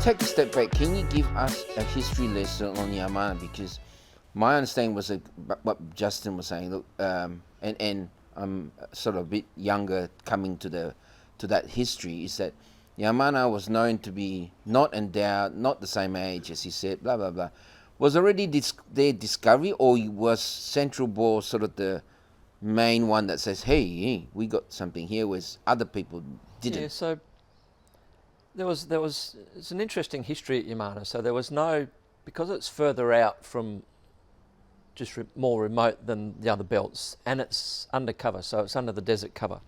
take a step back, can you give us a history lesson on Yamarna? Because my understanding was what Justin was saying. Look, and I'm sort of a bit younger coming to that history. Is that Yamarna was known to be not endowed, not the same age as he said, blah blah blah. Was already their discovery, or was Central Bore sort of the main one that says, hey, we got something here, whereas other people didn't? Yeah, so it's an interesting history at Yamarna. So there was no, because it's further out from just more remote than the other belts, and it's undercover, so it's under the desert cover.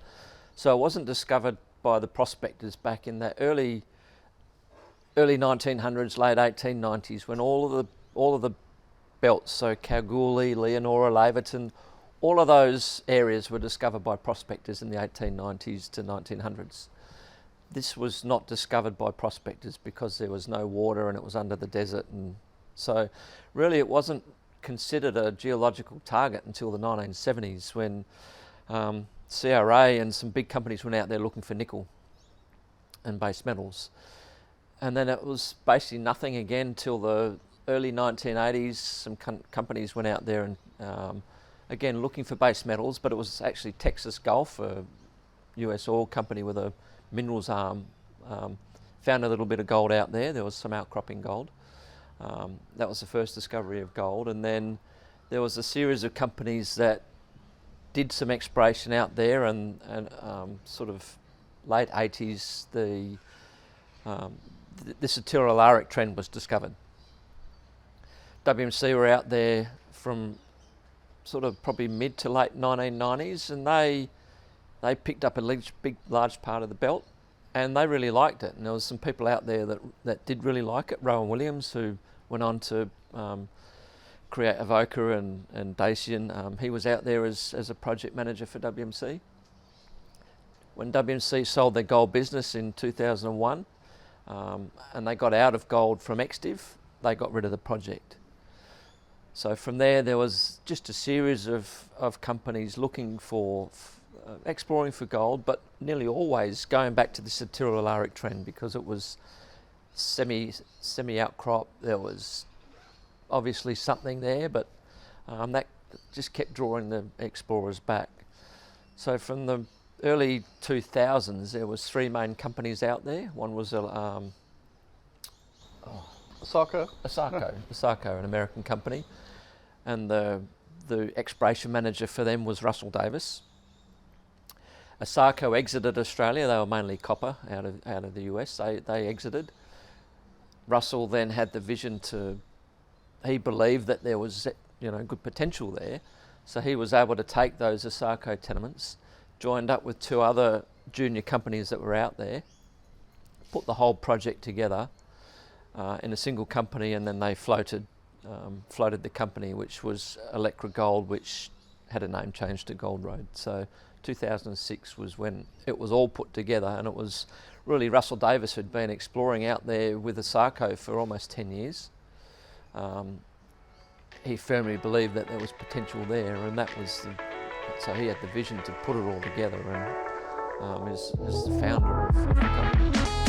So it wasn't discovered by the prospectors back in that early 1900s, late 1890s, when all of the belts, so Kalgoorlie, Leonora, Laverton, all of those areas were discovered by prospectors in the 1890s to 1900s. This was not discovered by prospectors because there was no water and it was under the desert, and so really it wasn't considered a geological target until the 1970s, when CRA and some big companies went out there looking for nickel and base metals. And then it was basically nothing again till the early 1980s. Some companies went out there and again looking for base metals, but it was actually Texas Gulf, a US oil company with a minerals arm, found a little bit of gold out there. There was some outcropping gold. That was the first discovery of gold, and then there was a series of companies that did some exploration out there, and sort of late 80s the Saturolaric trend was discovered. WMC were out there from sort of probably mid to late 1990s, and they picked up a large part of the belt, and they really liked it. And there was some people out there that did really like it. Rowan Williams, who went on to create Avoca and Dacian. He was out there as a project manager for WMC. When WMC sold their gold business in 2001, and they got out of gold from Extiv, they got rid of the project. So from there was just a series of companies looking for, exploring for gold, but nearly always going back to the Saturolaric trend, because it was semi outcrop. There was obviously something there, but that just kept drawing the explorers back. So from the early 2000s, there was three main companies out there. One was Asarco, an American company, and the exploration manager for them was Russell Davis. Asarco exited Australia. They were mainly copper out of the US. They exited. Russell then had the vision he believed that there was good potential there, so he was able to take those Asarco tenements, joined up with two other junior companies that were out there, put the whole project together in a single company, and then they floated the company, which was Electra Gold, which had a name change to Gold Road. So 2006 was when it was all put together, and it was really Russell Davis who'd been exploring out there with Asarco for almost 10 years. He firmly believed that there was potential there, and so he had the vision to put it all together, and is the founder of the company.